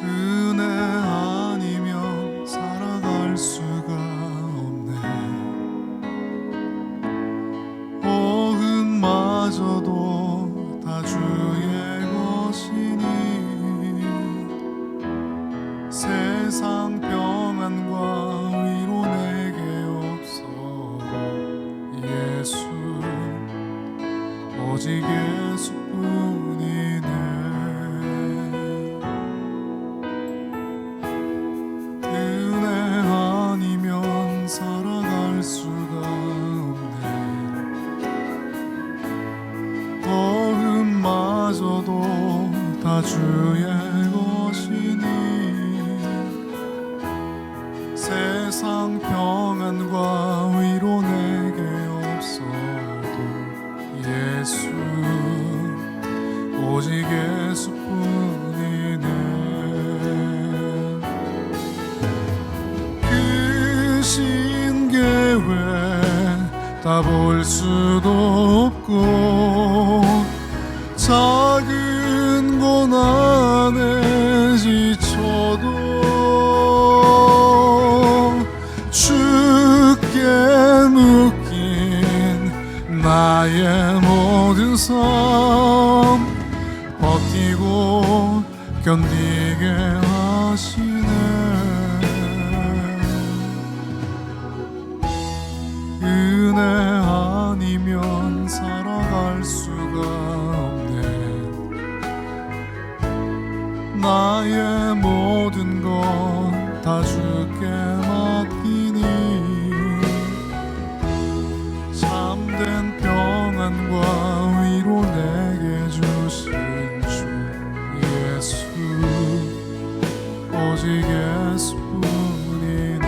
은혜 아니면 살아갈 수가 없네. 마저도 다 주의 것이니 세상 평안과 위로 내게 없어. 예수 오직 예수뿐이네. 은혜 아니면 살아갈 수가 마저도 다 주의 것이니 세상 평안과 위로 내게 없어도 예수 오직 예수뿐이네. 그 신계획 다 볼 수도 없고 작은 고난에 지쳐도 주께 묶인 나의 모든 삶 버티고 견디게 하시네. 은혜 아니면 살아갈 수가 없네. 나의 모든 것 다 주께 맡기니 참된 평안과 위로 내게 주신 주 예수 오직 예수뿐이네.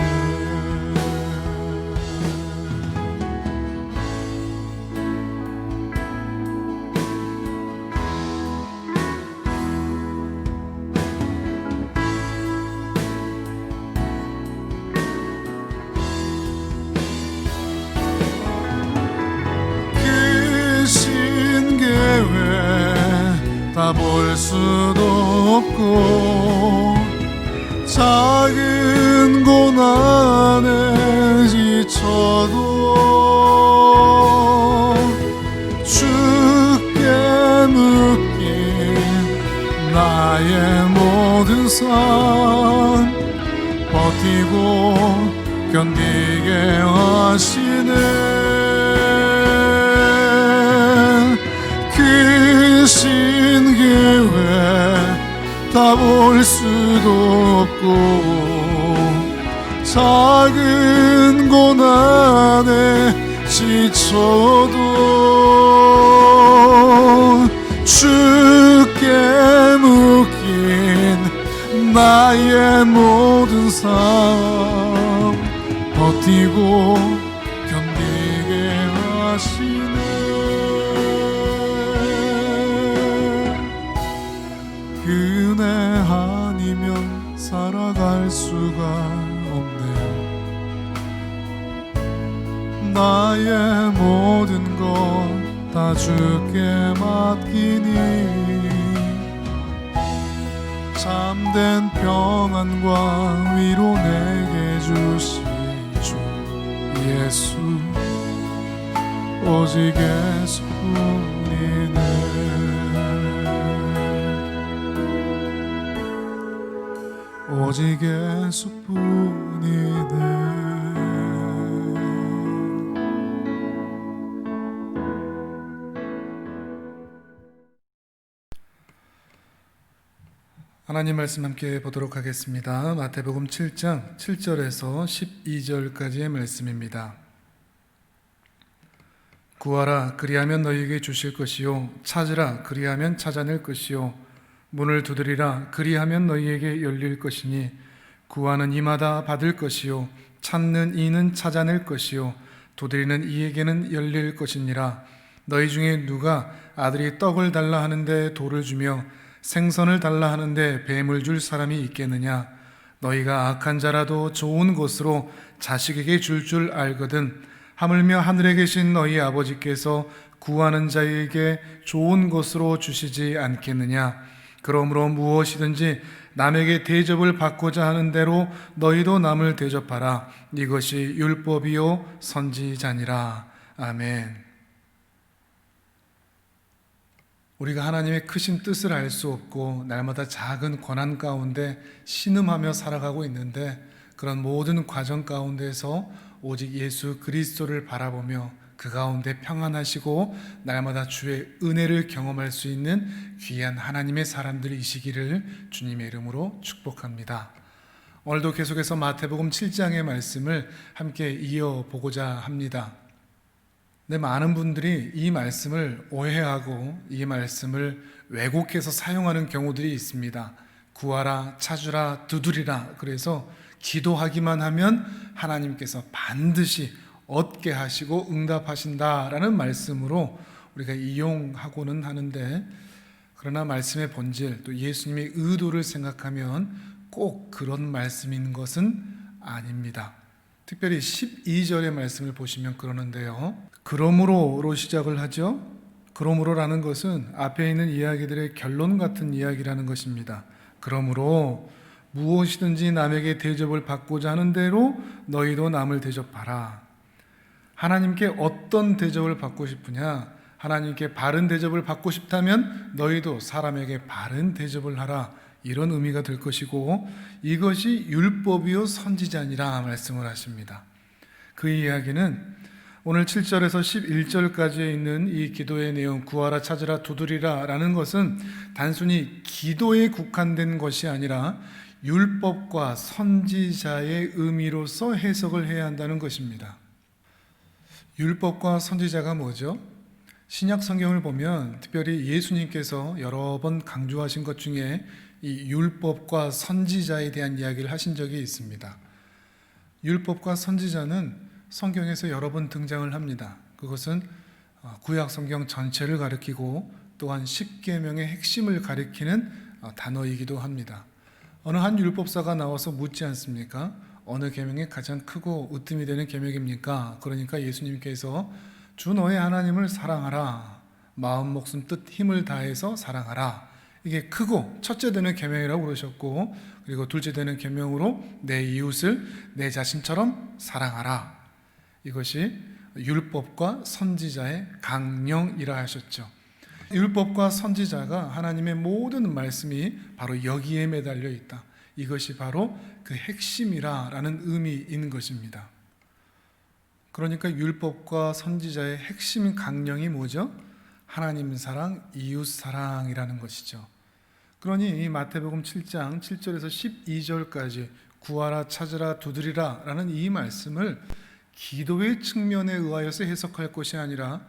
다 볼 수도 없고 작은 고난에 지쳐도 주께 묶인 나의 모든 삶 버티고 견디게 하시네. 그 신계획 다 볼 수도 없고 작은 고난에 지쳐도 주께 묶인 나의 모든 삶 버티고 견디게 하시네. 은혜 아니면 살아갈 수가 없네. 나의 모든 것 다 주께 맡기니 참된 평안과 위로 내게 주신 주 예수 오직 예수뿐이네. 오직 예수뿐이네. 하나님 말씀 함께 보도록 하겠습니다. 마태복음 7장 7절에서 12절까지의 말씀입니다. 구하라 그리하면 너희에게 주실 것이요 찾으라 그리하면 찾아낼 것이요 문을 두드리라 그리하면 너희에게 열릴 것이니 구하는 이마다 받을 것이요 찾는 이는 찾아낼 것이요 두드리는 이에게는 열릴 것이니라. 너희 중에 누가 아들이 떡을 달라 하는데 돌을 주며 생선을 달라 하는데 뱀을 줄 사람이 있겠느냐? 너희가 악한 자라도 좋은 것으로 자식에게 줄 알거든. 하물며 하늘에 계신 너희 아버지께서 구하는 자에게 좋은 것으로 주시지 않겠느냐? 그러므로 무엇이든지 남에게 대접을 받고자 하는 대로 너희도 남을 대접하라. 이것이 율법이요 선지자니라. 아멘. 우리가 하나님의 크신 뜻을 알 수 없고 날마다 작은 고난 가운데 신음하며 살아가고 있는데, 그런 모든 과정 가운데서 오직 예수 그리스도를 바라보며 그 가운데 평안하시고 날마다 주의 은혜를 경험할 수 있는 귀한 하나님의 사람들이시기를 주님의 이름으로 축복합니다. 오늘도 계속해서 마태복음 7장의 말씀을 함께 이어보고자 합니다. 많은 분들이 이 말씀을 오해하고 이 말씀을 왜곡해서 사용하는 경우들이 있습니다. 구하라, 찾으라, 두드리라. 그래서 기도하기만 하면 하나님께서 반드시 얻게 하시고 응답하신다라는 말씀으로 우리가 이용하고는 하는데, 그러나 말씀의 본질, 또 예수님의 의도를 생각하면 꼭 그런 말씀인 것은 아닙니다. 특별히 12절의 말씀을 보시면 그러는데요. 그러므로로 시작을 하죠. 그러므로라는 것은 앞에 있는 이야기들의 결론 같은 이야기라는 것입니다. 그러므로 무엇이든지 남에게 대접을 받고자 하는 대로 너희도 남을 대접하라. 하나님께 어떤 대접을 받고 싶으냐? 하나님께 바른 대접을 받고 싶다면 너희도 사람에게 바른 대접을 하라. 이런 의미가 될 것이고, 이것이 율법이요 선지자니라 말씀을 하십니다. 그 이야기는 오늘 7절에서 11절까지에 있는 이 기도의 내용, 구하라, 찾으라, 두드리라 라는 것은 단순히 기도에 국한된 것이 아니라 율법과 선지자의 의미로서 해석을 해야 한다는 것입니다. 율법과 선지자가 뭐죠? 신약 성경을 보면 특별히 예수님께서 여러 번 강조하신 것 중에 이 율법과 선지자에 대한 이야기를 하신 적이 있습니다. 율법과 선지자는 성경에서 여러 번 등장을 합니다. 그것은 구약 성경 전체를 가리키고 또한 십계명의 핵심을 가리키는 단어이기도 합니다. 어느 한 율법사가 나와서 묻지 않습니까? 어느 계명이 가장 크고 으뜸이 되는 계명입니까? 그러니까 예수님께서 주 너의 하나님을 사랑하라. 마음, 목숨, 뜻, 힘을 다해서 사랑하라. 이게 크고 첫째 되는 계명이라고 그러셨고, 그리고 둘째 되는 계명으로 내 이웃을 내 자신처럼 사랑하라. 이것이 율법과 선지자의 강령이라 하셨죠. 율법과 선지자가 하나님의 모든 말씀이 바로 여기에 매달려 있다. 이것이 바로 그 핵심이라는 의미인 것입니다. 그러니까 율법과 선지자의 핵심 강령이 뭐죠? 하나님 사랑, 이웃 사랑이라는 것이죠. 그러니 이 마태복음 7장 7절에서 12절까지 구하라, 찾으라, 두드리라 라는 이 말씀을 기도의 측면에 의하여서 해석할 것이 아니라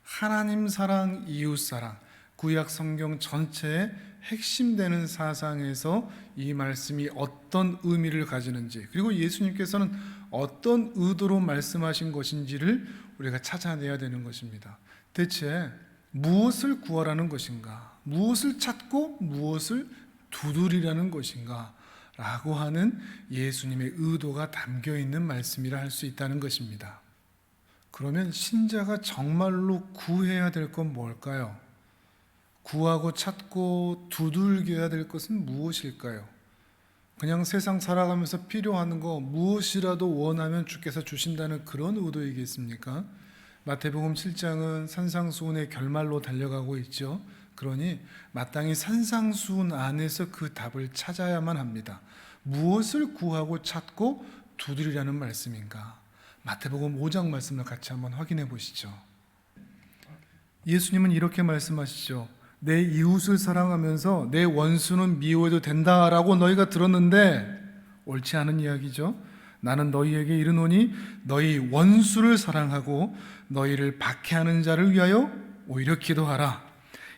하나님 사랑, 이웃 사랑, 구약 성경 전체의 핵심되는 사상에서 이 말씀이 어떤 의미를 가지는지, 그리고 예수님께서는 어떤 의도로 말씀하신 것인지를 우리가 찾아내야 되는 것입니다. 대체 무엇을 구하라는 것인가? 무엇을 찾고 무엇을 두드리라는 것인가? 라고 하는 예수님의 의도가 담겨 있는 말씀이라 할 수 있다는 것입니다. 그러면 신자가 정말로 구해야 될 건 뭘까요? 구하고 찾고 두들겨야 될 것은 무엇일까요? 그냥 세상 살아가면서 필요한 거 무엇이라도 원하면 주께서 주신다는 그런 의도이겠습니까? 마태복음 7장은 산상수훈의 결말로 달려가고 있죠. 그러니 마땅히 산상수훈 안에서 그 답을 찾아야만 합니다. 무엇을 구하고 찾고 두드리라는 말씀인가? 마태복음 5장 말씀을 같이 한번 확인해 보시죠. 예수님은 이렇게 말씀하시죠. 내 이웃을 사랑하면서 내 원수는 미워해도 된다라고 너희가 들었는데, 옳지 않은 이야기죠. 나는 너희에게 이르노니 너희 원수를 사랑하고 너희를 박해하는 자를 위하여 오히려 기도하라.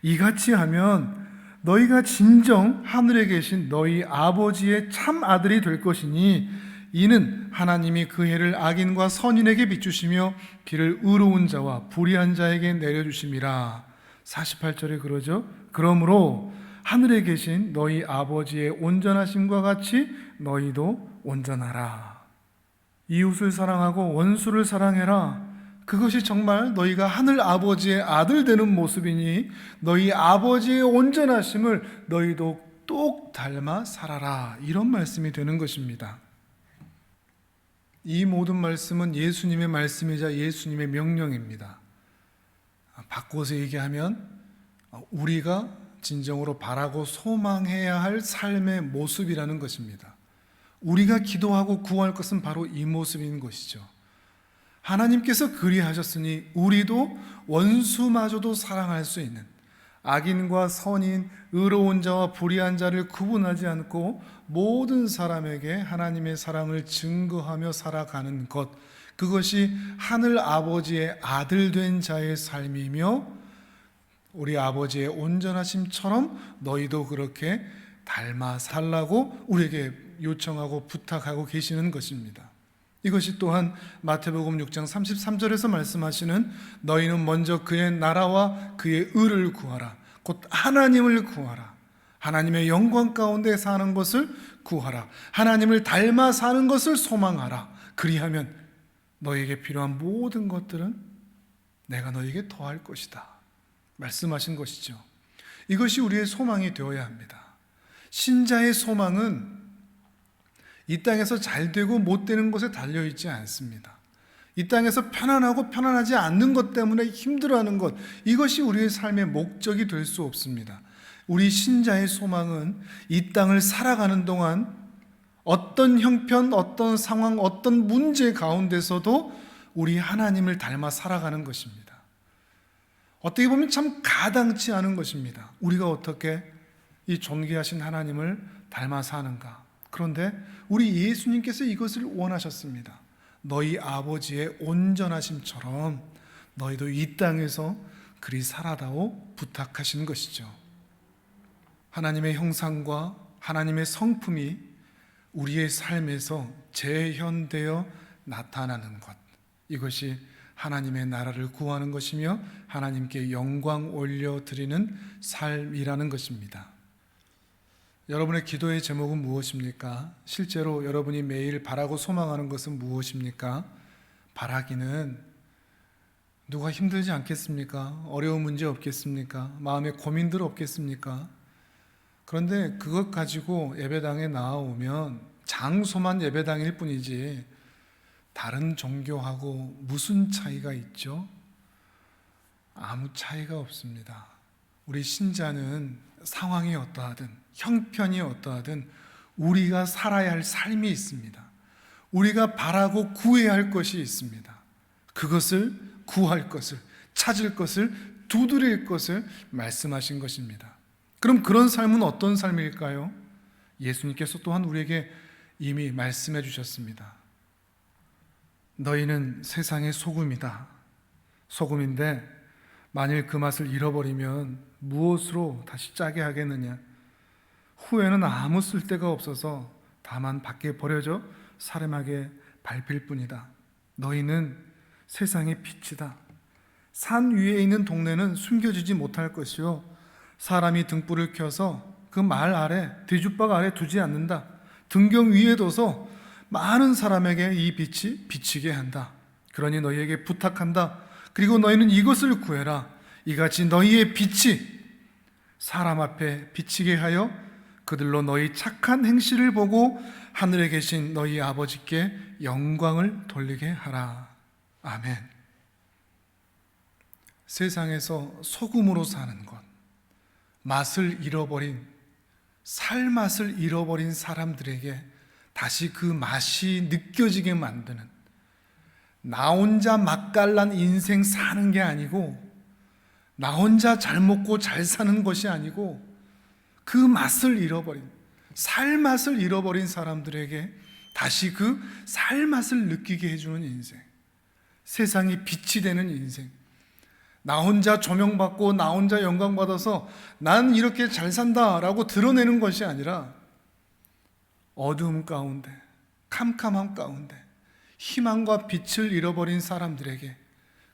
이같이 하면 너희가 진정 하늘에 계신 너희 아버지의 참 아들이 될 것이니 이는 하나님이 그 해를 악인과 선인에게 비추시며 비를 의로운 자와 불의한 자에게 내려주심이라. 48절에 그러죠. 그러므로 하늘에 계신 너희 아버지의 온전하심과 같이 너희도 온전하라. 이웃을 사랑하고 원수를 사랑해라. 그것이 정말 너희가 하늘 아버지의 아들 되는 모습이니 너희 아버지의 온전하심을 너희도 똑 닮아 살아라. 이런 말씀이 되는 것입니다. 이 모든 말씀은 예수님의 말씀이자 예수님의 명령입니다. 바꿔서 얘기하면 우리가 진정으로 바라고 소망해야 할 삶의 모습이라는 것입니다. 우리가 기도하고 구할 것은 바로 이 모습인 것이죠. 하나님께서 그리하셨으니 우리도 원수마저도 사랑할 수 있는, 악인과 선인, 의로운 자와 불의한 자를 구분하지 않고 모든 사람에게 하나님의 사랑을 증거하며 살아가는 것, 그것이 하늘 아버지의 아들 된 자의 삶이며 우리 아버지의 온전하심처럼 너희도 그렇게 닮아 살라고 우리에게 요청하고 부탁하고 계시는 것입니다. 이것이 또한 마태복음 6장 33절에서 말씀하시는 너희는 먼저 그의 나라와 그의 의를 구하라. 곧 하나님을 구하라. 하나님의 영광 가운데 사는 것을 구하라. 하나님을 닮아 사는 것을 소망하라. 그리하면 너희에게 필요한 모든 것들은 내가 너희에게 더할 것이다. 말씀하신 것이죠. 이것이 우리의 소망이 되어야 합니다. 신자의 소망은 이 땅에서 잘 되고 못 되는 것에 달려있지 않습니다. 이 땅에서 편안하고 편안하지 않는 것 때문에 힘들어하는 것, 이것이 우리의 삶의 목적이 될 수 없습니다. 우리 신자의 소망은 이 땅을 살아가는 동안 어떤 형편, 어떤 상황, 어떤 문제 가운데서도 우리 하나님을 닮아 살아가는 것입니다. 어떻게 보면 참 가당치 않은 것입니다. 우리가 어떻게 이 존귀하신 하나님을 닮아 사는가. 그런데 우리 예수님께서 이것을 원하셨습니다. 너희 아버지의 온전하심처럼 너희도 이 땅에서 그리 살아다오 부탁하시는 것이죠. 하나님의 형상과 하나님의 성품이 우리의 삶에서 재현되어 나타나는 것, 이것이 하나님의 나라를 구하는 것이며 하나님께 영광 올려드리는 삶이라는 것입니다. 여러분의 기도의 제목은 무엇입니까? 실제로 여러분이 매일 바라고 소망하는 것은 무엇입니까? 바라기는 누가 힘들지 않겠습니까? 어려운 문제 없겠습니까? 마음에 고민들 없겠습니까? 그런데 그것 가지고 예배당에 나오면 장소만 예배당일 뿐이지 다른 종교하고 무슨 차이가 있죠? 아무 차이가 없습니다. 우리 신자는 상황이 어떠하든 형편이 어떠하든 우리가 살아야 할 삶이 있습니다. 우리가 바라고 구해야 할 것이 있습니다. 그것을 구할 것을, 찾을 것을, 두드릴 것을 말씀하신 것입니다. 그럼 그런 삶은 어떤 삶일까요? 예수님께서 또한 우리에게 이미 말씀해 주셨습니다. 너희는 세상의 소금이다. 소금인데 만일 그 맛을 잃어버리면 무엇으로 다시 짜게 하겠느냐? 후에는 아무 쓸데가 없어서 다만 밖에 버려져 사람에게 밟힐 뿐이다. 너희는 세상의 빛이다. 산 위에 있는 동네는 숨겨지지 못할 것이요 사람이 등불을 켜서 그 말 아래, 뒤죽박 아래 두지 않는다. 등경 위에 둬서 많은 사람에게 이 빛이 비치게 한다. 그러니 너희에게 부탁한다. 그리고 너희는 이것을 구해라. 이같이 너희의 빛이 사람 앞에 비치게 하여 그들로 너희 착한 행실을 보고 하늘에 계신 너희 아버지께 영광을 돌리게 하라. 아멘. 세상에서 소금으로 사는 것, 맛을 잃어버린, 살맛을 잃어버린 사람들에게 다시 그 맛이 느껴지게 만드는, 나 혼자 맛깔난 인생 사는 게 아니고 나 혼자 잘 먹고 잘 사는 것이 아니고 그 맛을 잃어버린, 살맛을 잃어버린 사람들에게 다시 그 살맛을 느끼게 해주는 인생, 세상이 빛이 되는 인생, 나 혼자 조명받고 나 혼자 영광받아서 난 이렇게 잘 산다라고 드러내는 것이 아니라 어두움 가운데 캄캄함 가운데 희망과 빛을 잃어버린 사람들에게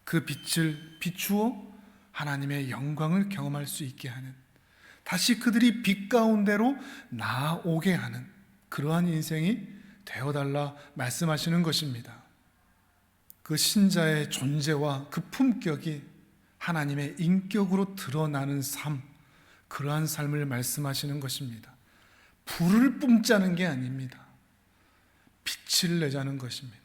그 빛을 비추어 하나님의 영광을 경험할 수 있게 하는, 다시 그들이 빛 가운데로 나아오게 하는 그러한 인생이 되어달라 말씀하시는 것입니다. 그 신자의 존재와 그 품격이 하나님의 인격으로 드러나는 삶, 그러한 삶을 말씀하시는 것입니다. 불을 뿜자는 게 아닙니다. 빛을 내자는 것입니다.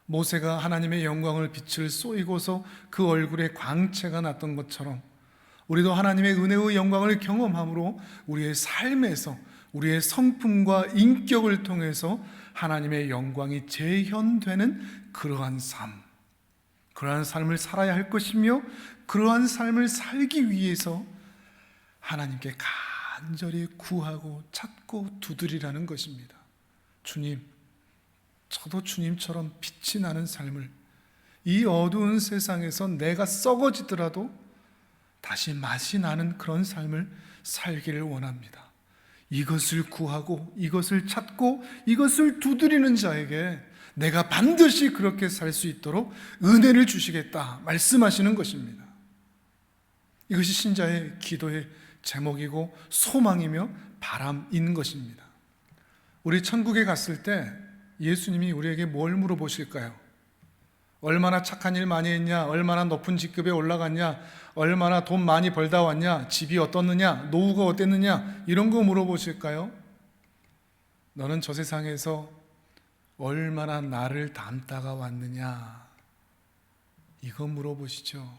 모세가 하나님의 영광을 빛을 쏘이고서 그 얼굴에 광채가 났던 것처럼 우리도 하나님의 은혜의 영광을 경험함으로 우리의 삶에서 우리의 성품과 인격을 통해서 하나님의 영광이 재현되는 그러한 삶, 그러한 삶을 살아야 할 것이며, 그러한 삶을 살기 위해서 하나님께 간절히 구하고 찾고 두드리라는 것입니다. 주님, 저도 주님처럼 빛이 나는 삶을, 이 어두운 세상에서 내가 썩어지더라도 다시 맛이 나는 그런 삶을 살기를 원합니다. 이것을 구하고 이것을 찾고 이것을 두드리는 자에게 내가 반드시 그렇게 살 수 있도록 은혜를 주시겠다 말씀하시는 것입니다. 이것이 신자의 기도의 제목이고 소망이며 바람인 것입니다. 우리 천국에 갔을 때 예수님이 우리에게 뭘 물어보실까요? 얼마나 착한 일 많이 했냐? 얼마나 높은 직급에 올라갔냐? 얼마나 돈 많이 벌다 왔냐? 집이 어떻느냐? 노후가 어땠느냐? 이런 거 물어보실까요? 너는 저 세상에서 얼마나 나를 닮다가 왔느냐? 이거 물어보시죠.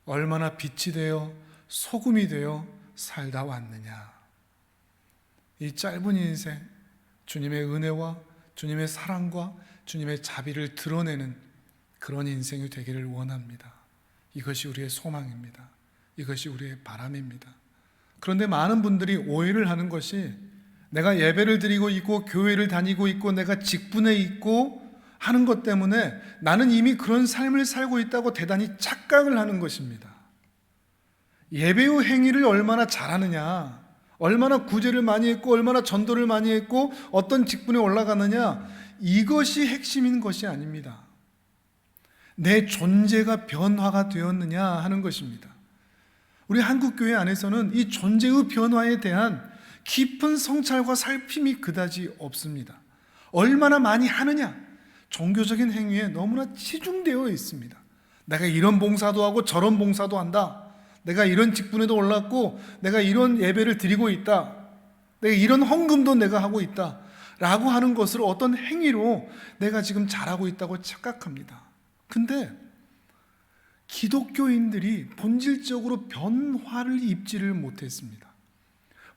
얼마나 빛이 되어 소금이 되어 살다 왔느냐? 이 짧은 인생, 주님의 은혜와 주님의 사랑과 주님의 자비를 드러내는 그런 인생이 되기를 원합니다. 이것이 우리의 소망입니다. 이것이 우리의 바람입니다. 그런데 많은 분들이 오해를 하는 것이, 내가 예배를 드리고 있고 교회를 다니고 있고 내가 직분에 있고 하는 것 때문에 나는 이미 그런 삶을 살고 있다고 대단히 착각을 하는 것입니다. 예배의 행위를 얼마나 잘하느냐, 얼마나 구제를 많이 했고 얼마나 전도를 많이 했고 어떤 직분에 올라가느냐, 이것이 핵심인 것이 아닙니다. 내 존재가 변화가 되었느냐 하는 것입니다. 우리 한국교회 안에서는 이 존재의 변화에 대한 깊은 성찰과 살핌이 그다지 없습니다. 얼마나 많이 하느냐, 종교적인 행위에 너무나 치중되어 있습니다. 내가 이런 봉사도 하고 저런 봉사도 한다, 내가 이런 직분에도 올랐고 내가 이런 예배를 드리고 있다, 내가 이런 헌금도 내가 하고 있다 라고 하는 것을 어떤 행위로 내가 지금 잘하고 있다고 착각합니다. 근데 기독교인들이 본질적으로 변화를 입지를 못했습니다.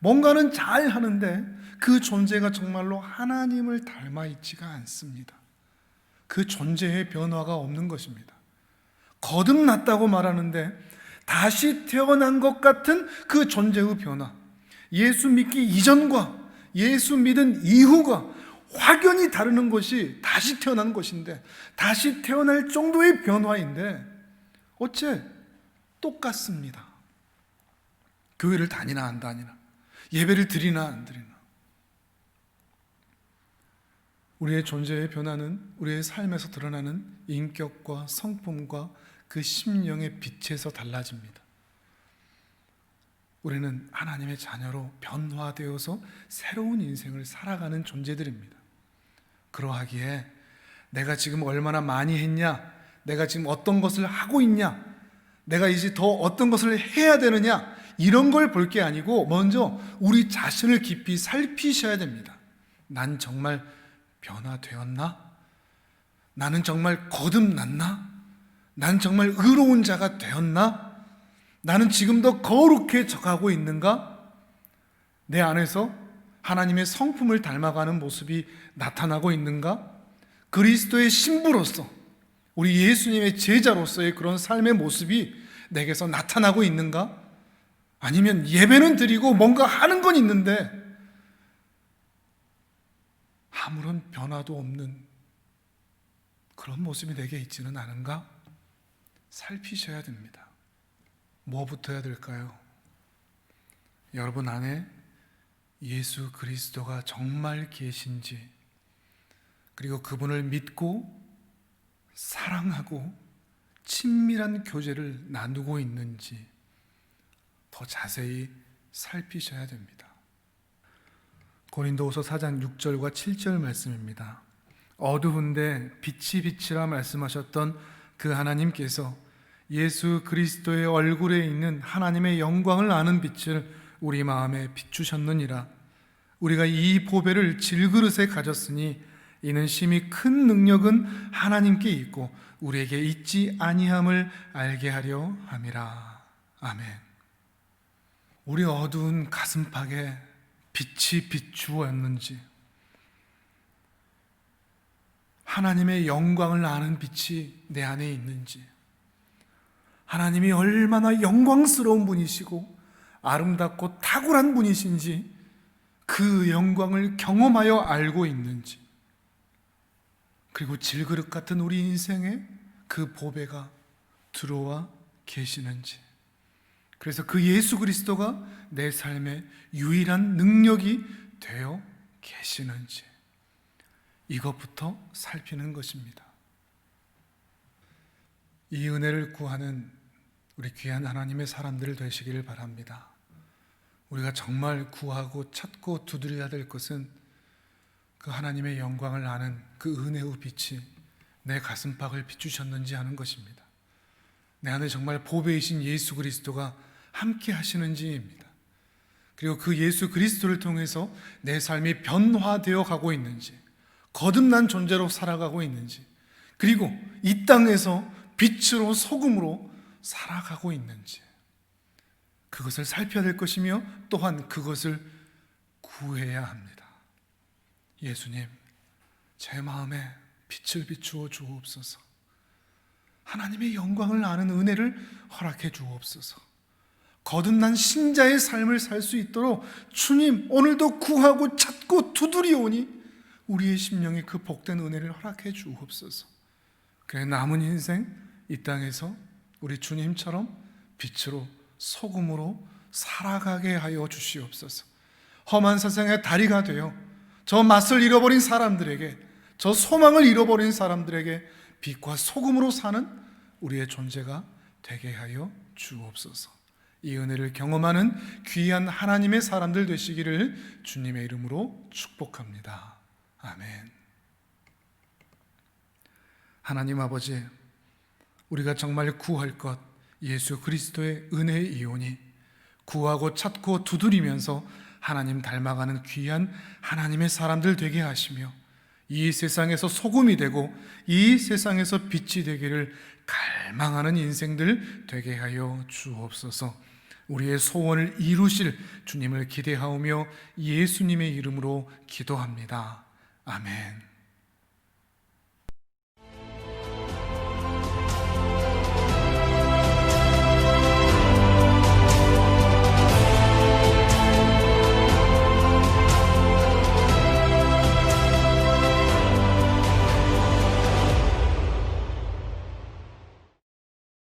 뭔가는 잘 하는데 그 존재가 정말로 하나님을 닮아 있지가 않습니다. 그 존재의 변화가 없는 것입니다. 거듭났다고 말하는데 다시 태어난 것 같은 그 존재의 변화, 예수 믿기 이전과 예수 믿은 이후가 확연히 다르는 것이 다시 태어난 것인데, 다시 태어날 정도의 변화인데 어째 똑같습니다. 교회를 다니나 안 다니나, 예배를 드리나 안 드리나. 우리의 존재의 변화는 우리의 삶에서 드러나는 인격과 성품과 그 심령의 빛에서 달라집니다. 우리는 하나님의 자녀로 변화되어서 새로운 인생을 살아가는 존재들입니다. 그러하기에 내가 지금 얼마나 많이 했냐, 내가 지금 어떤 것을 하고 있냐, 내가 이제 더 어떤 것을 해야 되느냐, 이런 걸 볼 게 아니고 먼저 우리 자신을 깊이 살피셔야 됩니다. 난 정말 변화되었나? 나는 정말 거듭났나? 난 정말 의로운 자가 되었나? 나는 지금 더 거룩해 져가고 있는가? 내 안에서 하나님의 성품을 닮아가는 모습이 나타나고 있는가? 그리스도의 신부로서, 우리 예수님의 제자로서의 그런 삶의 모습이 내게서 나타나고 있는가? 아니면 예배는 드리고 뭔가 하는 건 있는데 아무런 변화도 없는 그런 모습이 내게 있지는 않은가? 살피셔야 됩니다. 뭐부터 해야 될까요? 여러분 안에 예수 그리스도가 정말 계신지, 그리고 그분을 믿고 사랑하고 친밀한 교제를 나누고 있는지 더 자세히 살피셔야 됩니다. 고린도후서 4장 6절과 7절 말씀입니다. 어두운데 빛이 빛이라 말씀하셨던 그 하나님께서 예수 그리스도의 얼굴에 있는 하나님의 영광을 아는 빛을 우리 마음에 비추셨느니라. 우리가 이 보배를 질그릇에 가졌으니 이는 심히 큰 능력은 하나님께 있고 우리에게 있지 아니함을 알게 하려 함이라. 아멘. 우리 어두운 가슴팍에 빛이 비추었는지, 하나님의 영광을 아는 빛이 내 안에 있는지, 하나님이 얼마나 영광스러운 분이시고 아름답고 탁월한 분이신지 그 영광을 경험하여 알고 있는지, 그리고 질그릇 같은 우리 인생에 그 보배가 들어와 계시는지, 그래서 그 예수 그리스도가 내 삶의 유일한 능력이 되어 계시는지, 이것부터 살피는 것입니다. 이 은혜를 구하는 우리 귀한 하나님의 사람들 되시기를 바랍니다. 우리가 정말 구하고 찾고 두드려야 될 것은 그 하나님의 영광을 아는 그 은혜의 빛이 내 가슴팍을 비추셨는지 하는 것입니다. 내 안에 정말 보배이신 예수 그리스도가 함께 하시는지입니다. 그리고 그 예수 그리스도를 통해서 내 삶이 변화되어 가고 있는지, 거듭난 존재로 살아가고 있는지, 그리고 이 땅에서 빛으로 소금으로 살아가고 있는지, 그것을 살펴야 될 것이며 또한 그것을 구해야 합니다. 예수님, 제 마음에 빛을 비추어 주옵소서. 하나님의 영광을 아는 은혜를 허락해 주옵소서. 거듭난 신자의 삶을 살 수 있도록 주님, 오늘도 구하고 찾고 두드리오니 우리의 심령에 그 복된 은혜를 허락해 주옵소서. 그래 남은 인생 이 땅에서 우리 주님처럼 빛으로 소금으로 살아가게 하여 주시옵소서. 험한 세상의 다리가 되어 저 맛을 잃어버린 사람들에게, 저 소망을 잃어버린 사람들에게 빛과 소금으로 사는 우리의 존재가 되게 하여 주옵소서. 이 은혜를 경험하는 귀한 하나님의 사람들 되시기를 주님의 이름으로 축복합니다. 아멘. 하나님 아버지, 우리가 정말 구할 것 예수 그리스도의 은혜이오니 구하고 찾고 두드리면서 하나님 닮아가는 귀한 하나님의 사람들 되게 하시며 이 세상에서 소금이 되고 이 세상에서 빛이 되기를 갈망하는 인생들 되게 하여 주옵소서. 우리의 소원을 이루실 주님을 기대하오며 예수님의 이름으로 기도합니다. 아멘.